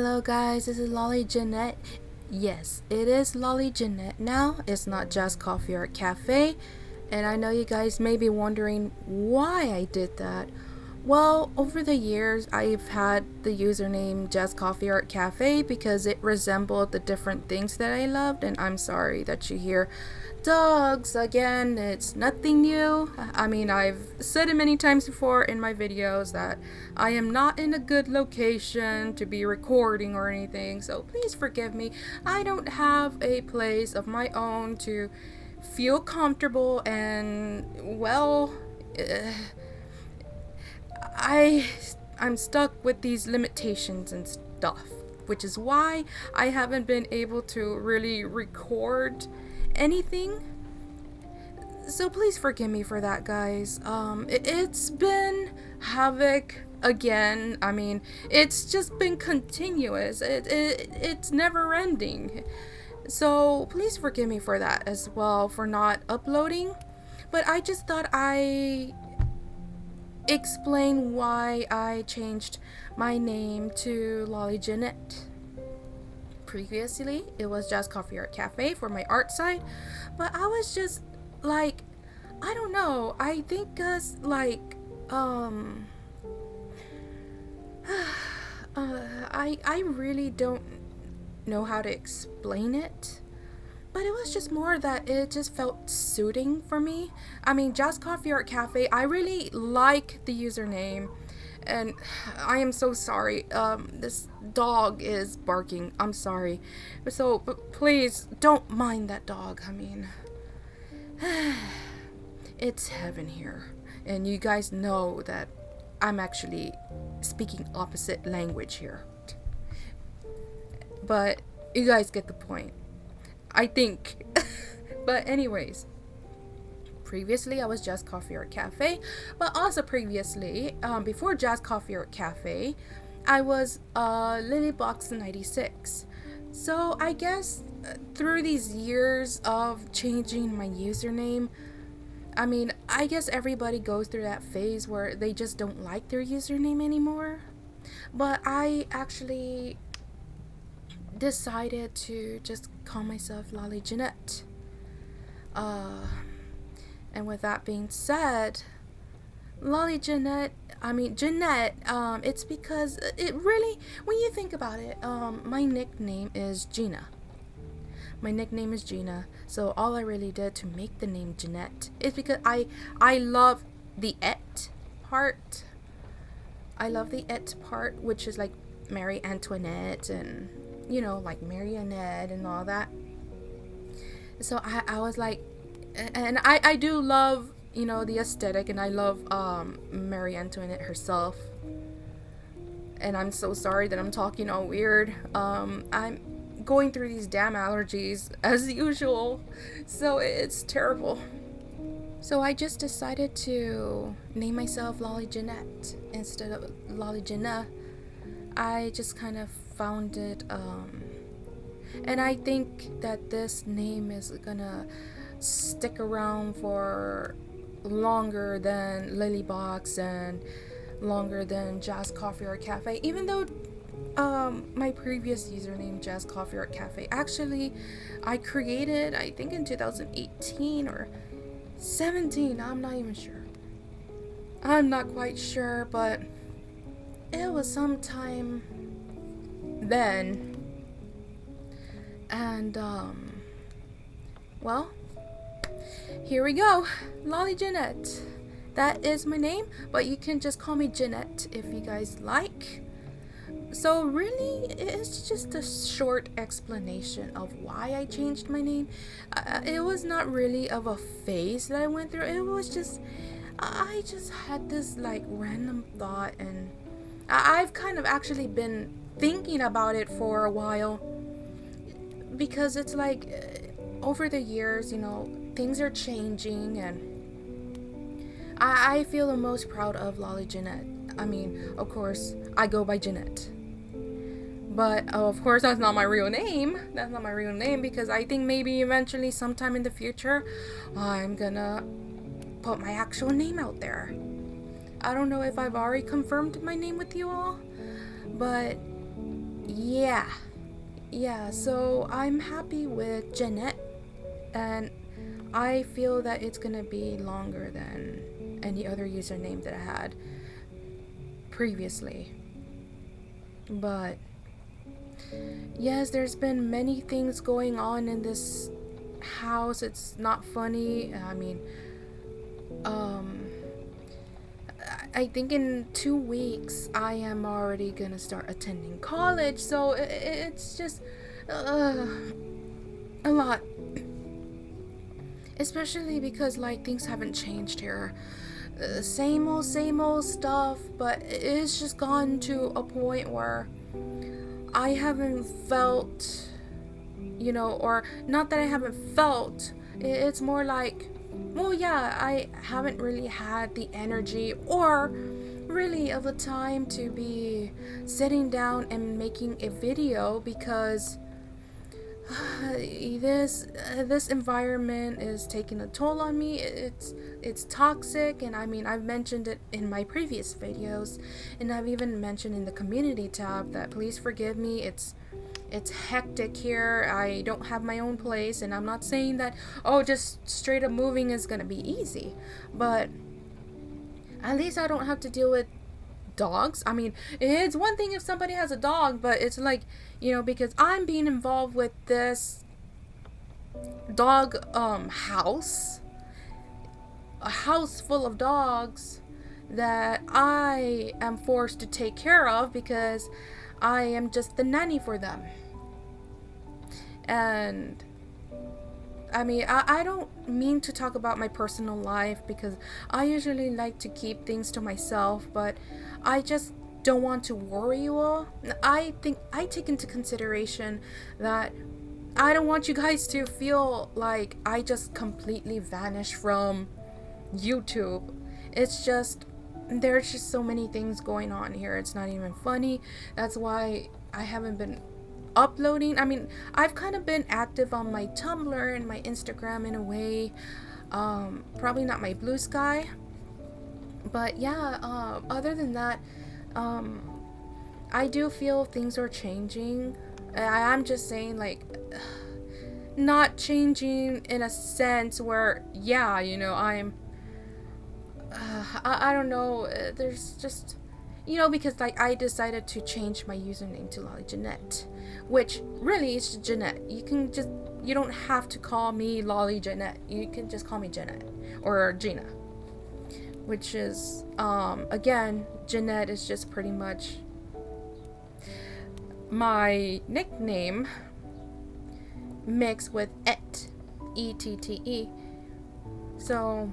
Hello guys, this is Lolly Jeanette. Yes, it is Lolly Jeanette now. It's not just Coffee or Cafe. And I know you guys may be wondering why I did that. Well, over the years, I've had the username Just Coffee Art Cafe because it resembled the different things that I loved, and I'm sorry that you hear dogs again. It's nothing new. I mean, I've said it many times before in my videos that I am not in a good location to be recording or anything, so please forgive me. I don't have a place of my own to feel comfortable and, well, I I'm stuck with these limitations and stuff, which is why I haven't been able to really record anything. So please forgive me for that, guys. It's been havoc again. I mean, it's just been continuous. It's never ending. So please forgive me for that as well, for not uploading. But I just thought I explain why I changed my name to Lolly Jeanette. Previously, it was just Coffee Art Cafe for my art side, but I was just like, I don't know. I think um, I really don't know how to explain it. But it was just more that it just felt suiting for me. I mean, Just Coffee Art Cafe, I really like the username. And I am so sorry. This dog is barking. I'm sorry. But please don't mind that dog. I mean, it's heaven here. And you guys know that I'm actually speaking opposite language here. But you guys get the point, I think. But anyways, previously I was Just Coffee Art Cafe, but also previously, before Just Coffee Art Cafe, I was Lilybox 96. So I guess through these years of changing my username, I mean, I guess everybody goes through that phase where they just don't like their username anymore. But I actually decided to just call myself Lolly Jeanette. And with that being said, Lolly Jeanette, Jeanette, it's because it really, when you think about it, my nickname is Gina. My nickname is Gina, so all I really did to make the name Jeanette is because I love the et part. I love the et part, which is like Mary Antoinette and, you know, like Marionette and all that. So I was like, and I do love, you know, the aesthetic, and I love Mary Antoinette herself. And I'm so sorry that I'm talking all weird. I'm going through these damn allergies as usual, so it's terrible. So I just decided to name myself Lolly Jeanette instead of Lolly Jeanette. I just kind of found it, and I think that this name is gonna stick around for longer than Lilybox and longer than Jazz Coffee or Cafe, even though my previous username Jazz Coffee or Cafe, actually I created, I think in 2018 or 17, I'm not even sure. I'm not quite sure, but it was sometime then. And well, here we go. Lolly Jeanette. That is my name, but you can just call me Jeanette if you guys like. So really, it's just a short explanation of why I changed my name. It was not really of a phase that I went through. It was just, I just had this like random thought, and I've kind of actually been thinking about it for a while, because it's like over the years, you know, things are changing, and I feel the most proud of Lolly Jeanette. I mean, of course, I go by Jeanette. But of course, that's not my real name. That's not my real name, because I think maybe eventually, sometime in the future, I'm gonna put my actual name out there. I don't know if I've already confirmed my name with you all, but Yeah, yeah, so I'm happy with Jeanette, and I feel that it's gonna be longer than any other username that I had previously. But yes, there's been many things going on in this house. It's not funny. I mean, um, I think in 2 weeks I am already gonna start attending college, so it's just uh, a lot. Especially because like things haven't changed here. Same old stuff, but it's just gone to a point where I haven't felt, or not that I haven't felt. It's more like, well, yeah, I haven't really had the energy or really of the time to be sitting down and making a video because this environment is taking a toll on me. It's toxic, and I mean I've mentioned it in my previous videos, and I've even mentioned in the community tab that please forgive me. It's hectic here. I don't have my own place, and I'm not saying that just straight up moving is gonna be easy, but at least I don't have to deal with dogs. I mean, it's one thing if somebody has a dog, but it's like, because I'm being involved with this dog house, a house full of dogs that I am forced to take care of because I am just the nanny for them. And I mean, I don't mean to talk about my personal life because I usually like to keep things to myself, but I just don't want to worry you all. I think I take into consideration that I don't want you guys to feel like I just completely vanished from YouTube. It's just, there's just so many things going on here. It's not even funny. That's why I haven't been uploading. I mean, I've kind of been active on my Tumblr and my Instagram in a way. Probably not my Blue Sky. But yeah, other than that, um, I do feel things are changing. I'm just saying, like, not changing in a sense where, yeah, I'm I don't know. There's just, because like I decided to change my username to Lolly Jeanette, which really is Jeanette. You don't have to call me Lolly Jeanette. You can just call me Jeanette or Gina, which is again, Jeanette is just pretty much my nickname mixed with ETTE. So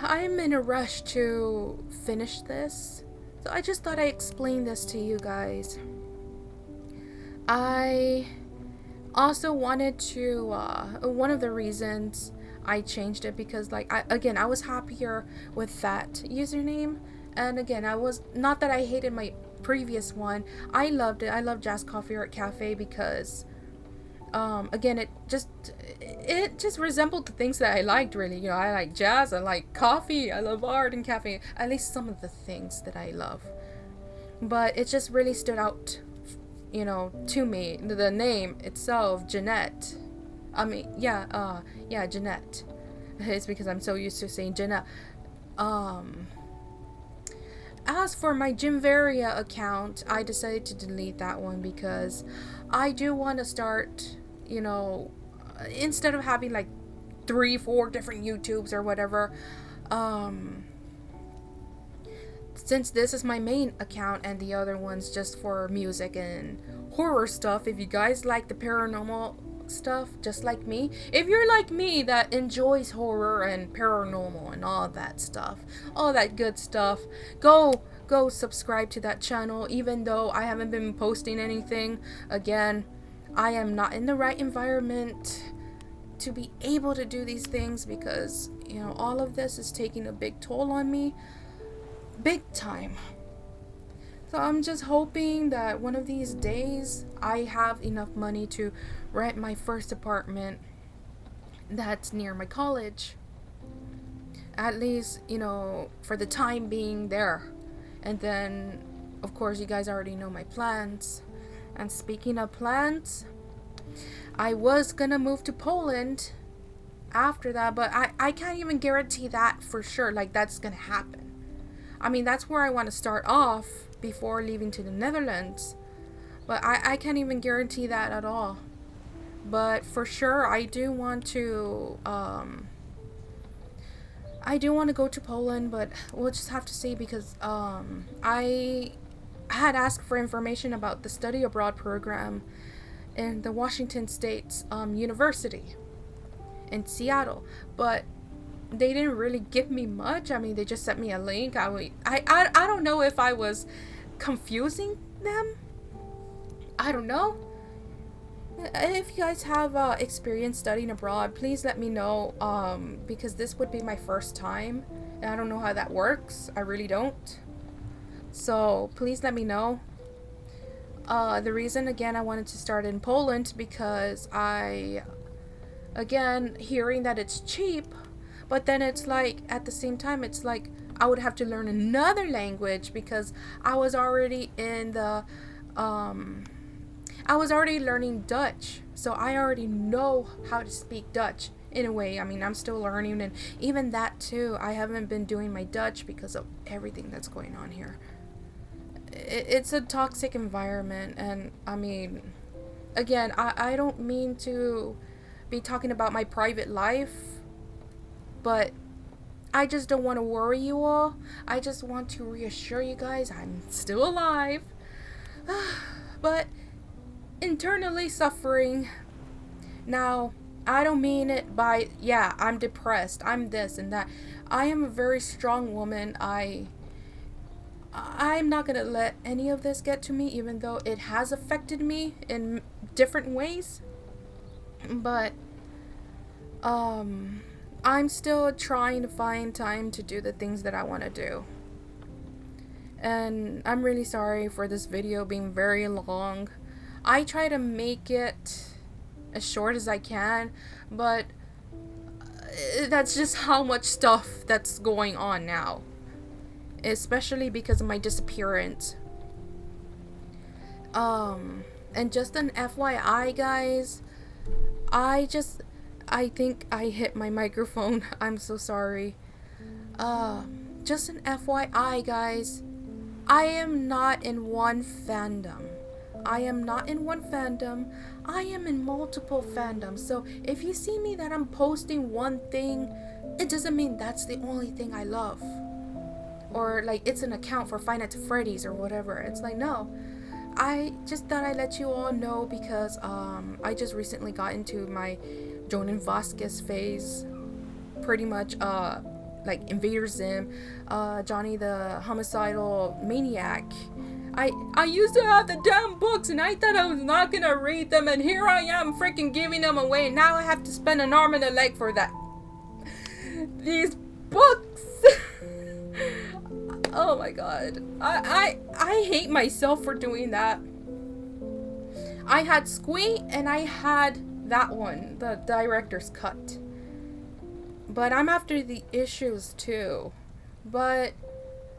I'm in a rush to finish this, so I just thought I'd explain this to you guys. I also wanted to, one of the reasons I changed it because, like, I was happier with that username, and again, I was, not that I hated my previous one, I loved it. I love Jazz Coffee Art Cafe because again, it just resembled the things that I liked, really. I like jazz, I like coffee, I love art and cafe, at least some of the things that I love. But it just really stood out, to me, the name itself, Jeanette. I mean, yeah, Jeanette. It's because I'm so used to saying Jeanette. um as for my Jimvaria account, I decided to delete that one because I do want to start, instead of having like 3, 4 different YouTubes or whatever, um, since this is my main account and the other one's just for music and horror stuff, if you guys like the paranormal stuff just like me, if you're like me that enjoys horror and paranormal and all that stuff, all that good stuff, go subscribe to that channel. Even though I haven't been posting anything, again, I am not in the right environment to be able to do these things because all of this is taking a big toll on me, big time. So I'm just hoping that one of these days I have enough money to rent my first apartment that's near my college. At least, for the time being there. And then of course, you guys already know my plans. And speaking of plans, I was gonna move to Poland after that, but I can't even guarantee that for sure, like that's gonna happen. I mean, that's where I want to start off before leaving to the Netherlands, but I can't even guarantee that at all. But for sure, I do want to go to Poland, but we'll just have to see, because I had asked for information about the study abroad program in the Washington State's University in Seattle, but they didn't really give me much. I mean, they just sent me a link. I don't know if I was confusing them. I don't know. If you guys have experience studying abroad, please let me know, because this would be my first time, and I don't know how that works. I really don't. So please let me know. The reason, again, I wanted to start in Poland, because again, hearing that it's cheap, but then it's like, at the same time, it's like I would have to learn another language, because I was already I was already learning Dutch, so I already know how to speak Dutch in a way. I mean, I'm still learning, and even that too, I haven't been doing my Dutch because of everything that's going on here. It's a toxic environment, and I mean, again, I don't mean to be talking about my private life, but I just don't want to worry you all. I just want to reassure you guys I'm still alive. But internally suffering. Now, I don't mean it by, yeah, I'm depressed, I'm this and that. I am a very strong woman. I'm not gonna let any of this get to me, even though it has affected me in different ways. But I'm still trying to find time to do the things that I want to do. And I'm really sorry for this video being very long. I try to make it as short as I can, but that's just how much stuff that's going on now, especially because of my disappearance. And just an FYI, guys, I think I hit my microphone. I'm so sorry. Just an FYI, guys, I am not in one fandom. I am not in one fandom. I am in multiple fandoms. So if you see me that I'm posting one thing, it doesn't mean that's the only thing I love. Or like it's an account for Five Nights at Freddy's or whatever. It's like, no. I just thought I'd let you all know, because I just recently got into my Jonan Vasquez phase. Pretty much like Invader Zim, Johnny the Homicidal Maniac. I used to have the damn books, and I thought I was not gonna read them, and here I am freaking giving them away, and now I have to spend an arm and a leg for that. These books. Oh my god. I hate myself for doing that. I had Squee and I had that one, the director's cut. But I'm after the issues too. But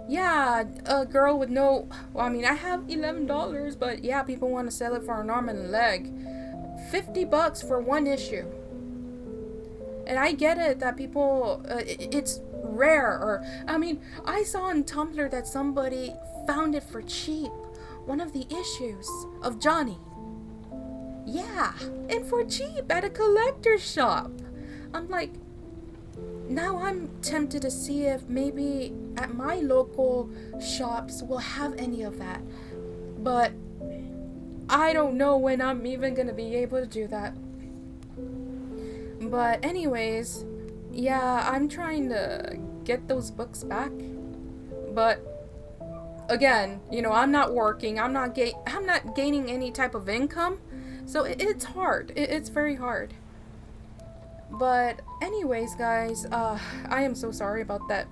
yeah, a girl with no, well, I mean, I have $11, but yeah, people want to sell it for an arm and a leg. $50 for one issue. And I get it that people, it's rare, or, I mean, I saw on Tumblr that somebody found it for cheap. One of the issues of Johnny. Yeah, and for cheap at a collector's shop. I'm like, now I'm tempted to see if maybe at my local shops will have any of that. But I don't know when I'm even gonna be able to do that. But anyways, yeah, I'm trying to get those books back. But again, you know, I'm not working. I'm not gaining any type of income. So it's hard. It's very hard. But anyways, guys, I am so sorry about that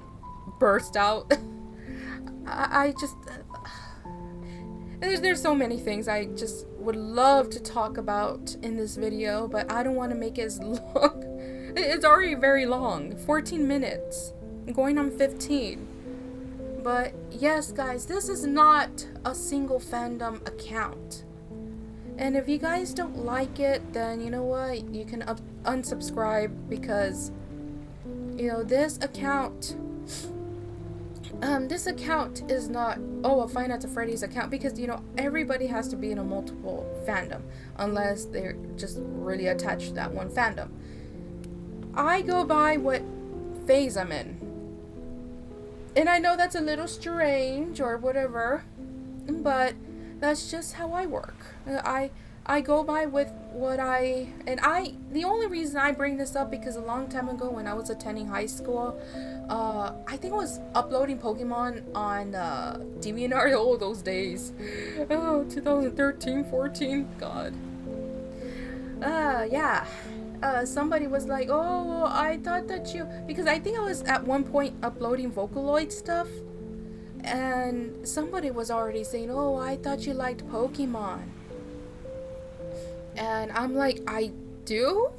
burst out. I just there's so many things I just would love to talk about in this video, but I don't want to make it as long. It's already very long, 14 minutes, going on 15. But yes, guys, this is not a single fandom account. And if you guys don't like it, then you know what? You can unsubscribe, because this account is not a Five Nights at Freddy's account, because everybody has to be in a multiple fandom unless they're just really attached to that one fandom. I go by what phase I'm in. And I know that's a little strange or whatever, but that's just how I work. I go by with what the only reason I bring this up, because a long time ago when I was attending high school, I think I was uploading Pokemon on DeviantArt. Oh, those days. Oh, 2013, 14, God. Yeah. Somebody was like, oh, I thought that because I think I was at one point uploading Vocaloid stuff, and somebody was already saying, oh, I thought you liked Pokemon. And I'm like, I do?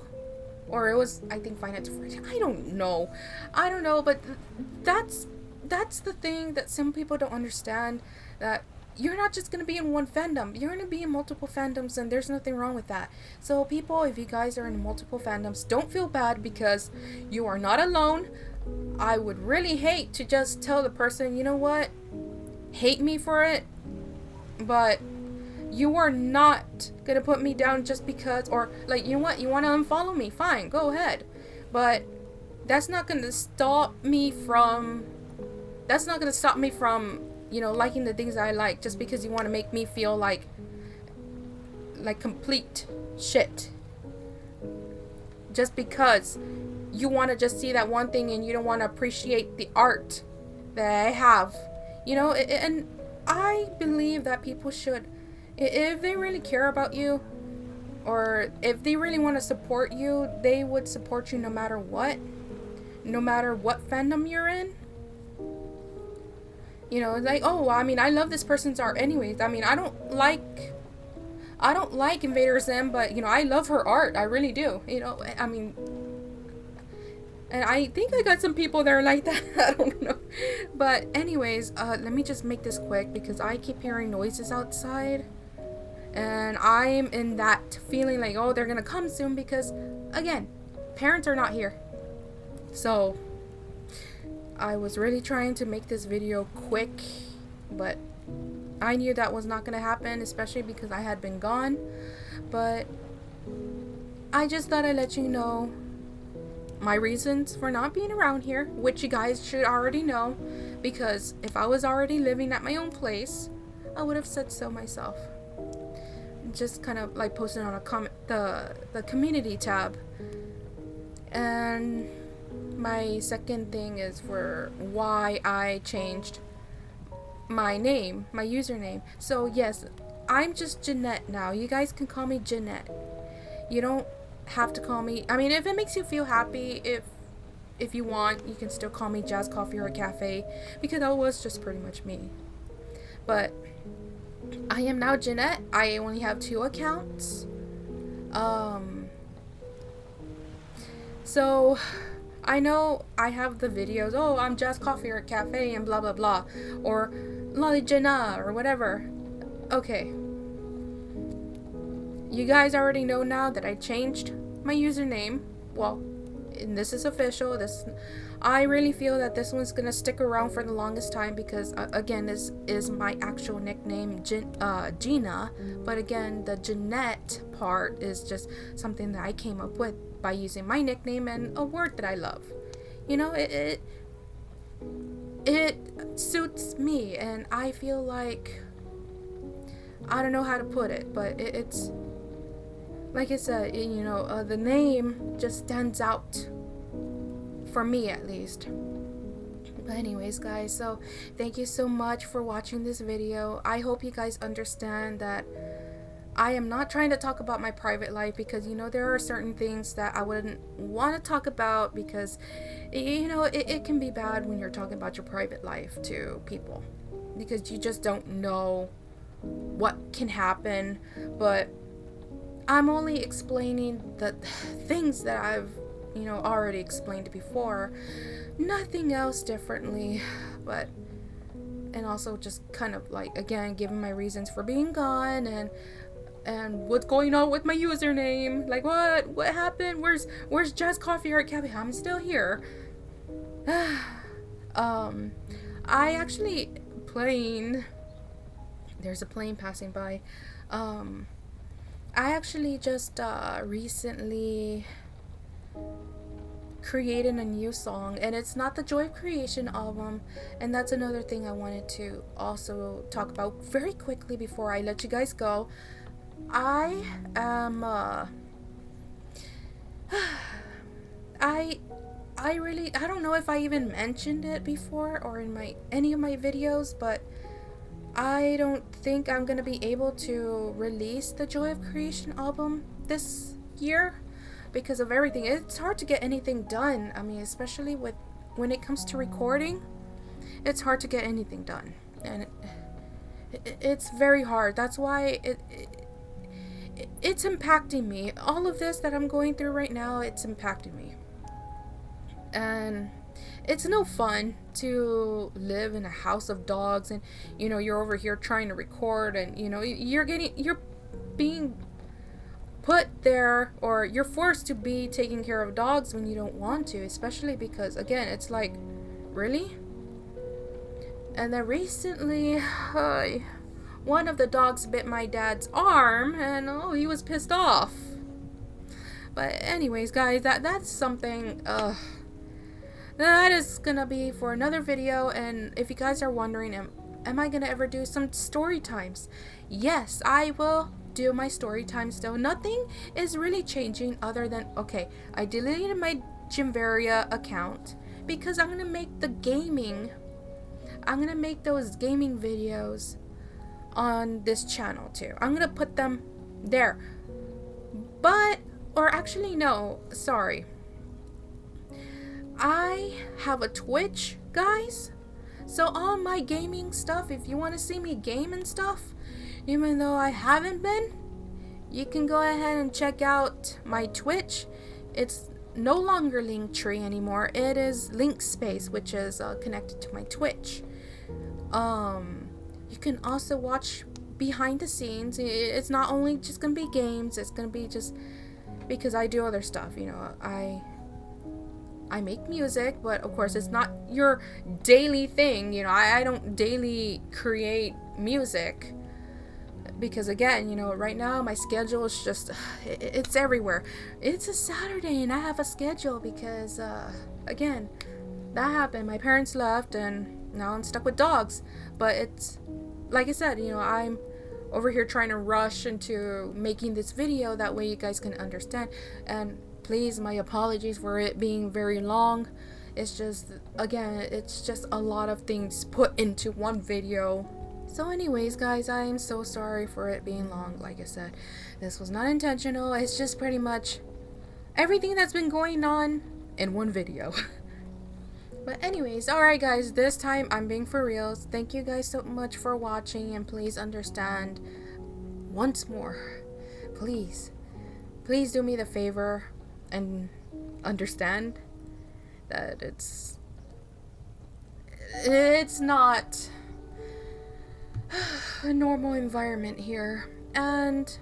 Or it was, I think, Five Nights at Freddy's. I don't know, but that's the thing that some people don't understand, that you're not just going to be in one fandom. You're going to be in multiple fandoms, and there's nothing wrong with that. So people, if you guys are in multiple fandoms, don't feel bad, because you are not alone. I would really hate to just tell the person, you know what, hate me for it, but you are not going to put me down just because, or like, you know what, you want to unfollow me, fine, go ahead. But that's not going to stop me from liking the things I like, just because you want to make me feel like complete shit. Just because you want to just see that one thing and you don't want to appreciate the art that I have. And I believe that people should, if they really care about you, or if they really want to support you, they would support you no matter what fandom you're in. Like, oh, I mean, I love this person's art anyways. I mean, I don't like Invader Zim, but I love her art. I really do. I mean, and I think I got some people that are like that. I don't know. But anyways, let me just make this quick, because I keep hearing noises outside, and I'm in that feeling like, oh, they're gonna come soon, because again, parents are not here. So I was really trying to make this video quick, but I knew that was not going to happen, especially because I had been gone. But I just thought I'd let you know my reasons for not being around here, which you guys should already know, because if I was already living at my own place, I would have said so myself. Just kind of like posted on the community tab. And my second thing is for why I changed my name, my username. So yes, I'm just Jeanette now. You guys can call me Jeanette. You don't have to call me, I mean, if it makes you feel happy, if you want, you can still call me Jazz Coffee or Cafe, because that was just pretty much me. But I am now Jeanette. I only have 2 accounts. So I know I have the videos, oh, I'm Jazz Coffee or Cafe and blah blah blah, or Lolly Jenna or whatever. Okay, you guys already know now that I changed my username. Well, and this is official. I really feel that this one's gonna stick around for the longest time, because again, this is my actual nickname, Gina, but again, the Jeanette part is just something that I came up with by using my nickname and a word that I love. It suits me, and I feel like, I don't know how to put it, but it's like I said, the name just stands out for me, at least. But anyways, guys, so thank you so much for watching this video. I hope you guys understand that I am not trying to talk about my private life, because there are certain things that I wouldn't want to talk about, because it can be bad when you're talking about your private life to people, because you just don't know what can happen. But I'm only explaining the things that I've already explained before, nothing else differently. But and also just kind of like, again, giving my reasons for being gone, and what's going on with my username. Like, what happened? Where's Jazz Coffee Art Cafe? I'm still here. I actually plane there's a plane passing by. I actually just recently created a new song, and it's not the Joy of Creation album, and that's another thing I wanted to also talk about very quickly before I let you guys go. I am I I don't know if I even mentioned it before or in any of my videos, but I don't think I'm gonna be able to release the Joy of Creation album this year because of everything. It's hard to get anything done. I mean, especially when it comes to recording, it's hard to get anything done, and it's very hard. That's why it's impacting me. All of this that I'm going through right now, it's impacting me, and it's no fun to live in a house of dogs, and you're over here trying to record, and you're being put there, or you're forced to be taking care of dogs when you don't want to, especially because, again, it's like, really? And then recently one of the dogs bit my dad's arm, and he was pissed off. But anyways, guys, that's something that is gonna be for another video. And if you guys are wondering, am I gonna ever do some story times? Yes, I will do my story time still. Nothing is really changing other than, okay, I deleted my Jimveria account because I'm gonna make those gaming videos on this channel too. I'm gonna put them there. Or actually no, sorry, I have a Twitch, guys. So all my gaming stuff, if you want to see me game and stuff, even though I haven't been, you can go ahead and check out my Twitch. It's no longer Linktree anymore. It is Linkspace, which is connected to my Twitch. You can also watch behind the scenes. It's not only just gonna be games. It's gonna be just because I do other stuff. I make music, but of course it's not your daily thing. I don't daily create music because, again, right now my schedule is just, it's everywhere. It's a Saturday and I have a schedule because, again, that happened. My parents left and now I'm stuck with dogs. But it's, like I said, I'm over here trying to rush into making this video. That way you guys can understand. And please, my apologies for it being very long. It's just, again, it's just a lot of things put into one video. So anyways, guys, I am so sorry for it being long. Like I said, this was not intentional. It's just pretty much everything that's been going on in one video. But anyways, alright guys, this time I'm being for real. Thank you guys so much for watching, and please understand once more. Please do me the favor and understand that it's not a normal environment here, and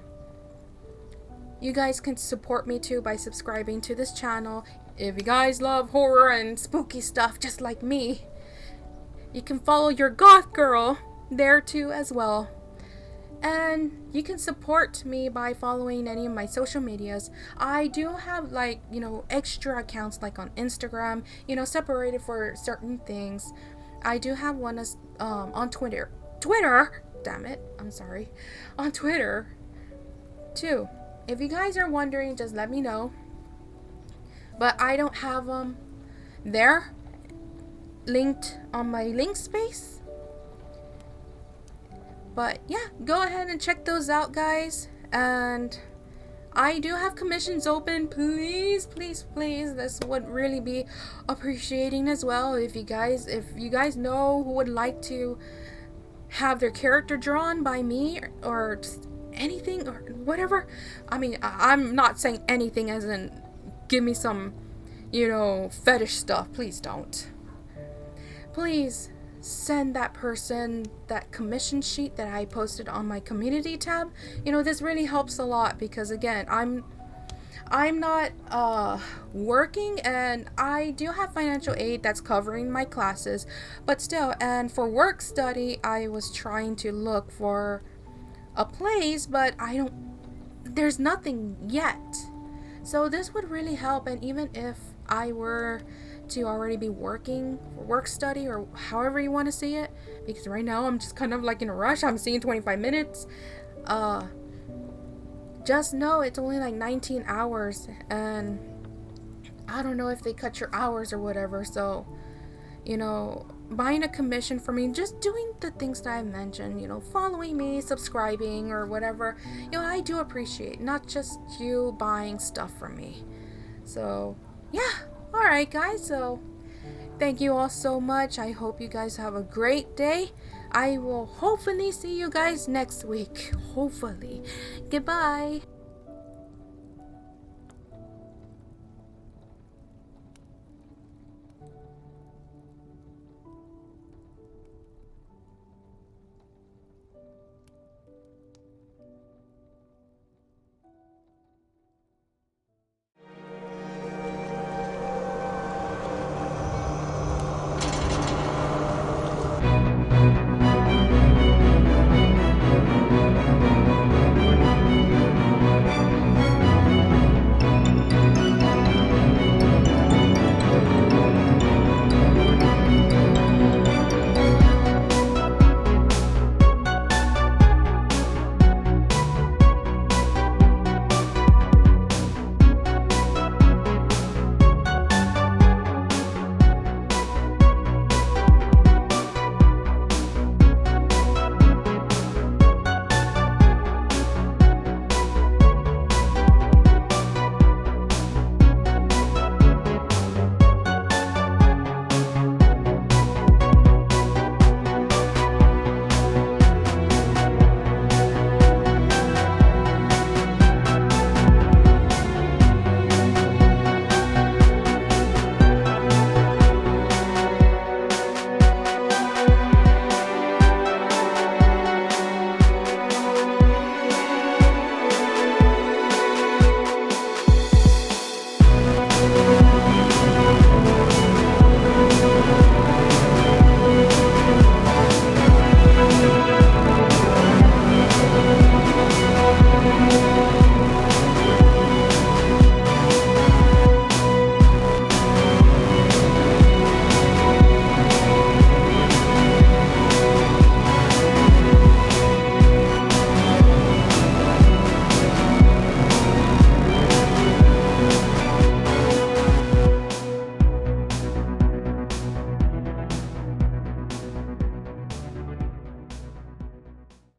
you guys can support me too by subscribing to this channel. If you guys love horror and spooky stuff just like me, you can follow your goth girl there too as well. And you can support me by following any of my social medias. I do have extra accounts like on Instagram, separated for certain things. I do have one on Twitter, damn it, I'm sorry, on Twitter too. If you guys are wondering, just let me know. But I don't have them there linked on my link space. But yeah, go ahead and check those out, guys. And I do have commissions open. Please, this would really be appreciating as well. If you guys know who would like to have their character drawn by me, or just anything or whatever. I mean, I'm not saying anything as in give me some, fetish stuff. Please don't. Please send that person that commission sheet that I posted on my community tab. This really helps a lot because again, I'm not working, and I do have financial aid that's covering my classes, but still, and for work study, I was trying to look for a place, but there's nothing yet. So this would really help, and even if I were to already be working for work study or however you want to see it, because right now I'm just kind of like in a rush, I'm seeing 25 minutes. Uh, just know it's only like 19 hours, and I don't know if they cut your hours or whatever. So, buying a commission for me, just doing the things that I mentioned, following me, subscribing, or whatever, I do appreciate not just you buying stuff from me. So, yeah, alright, guys. So, thank you all so much. I hope you guys have a great day. I will hopefully see you guys next week. Hopefully. Goodbye.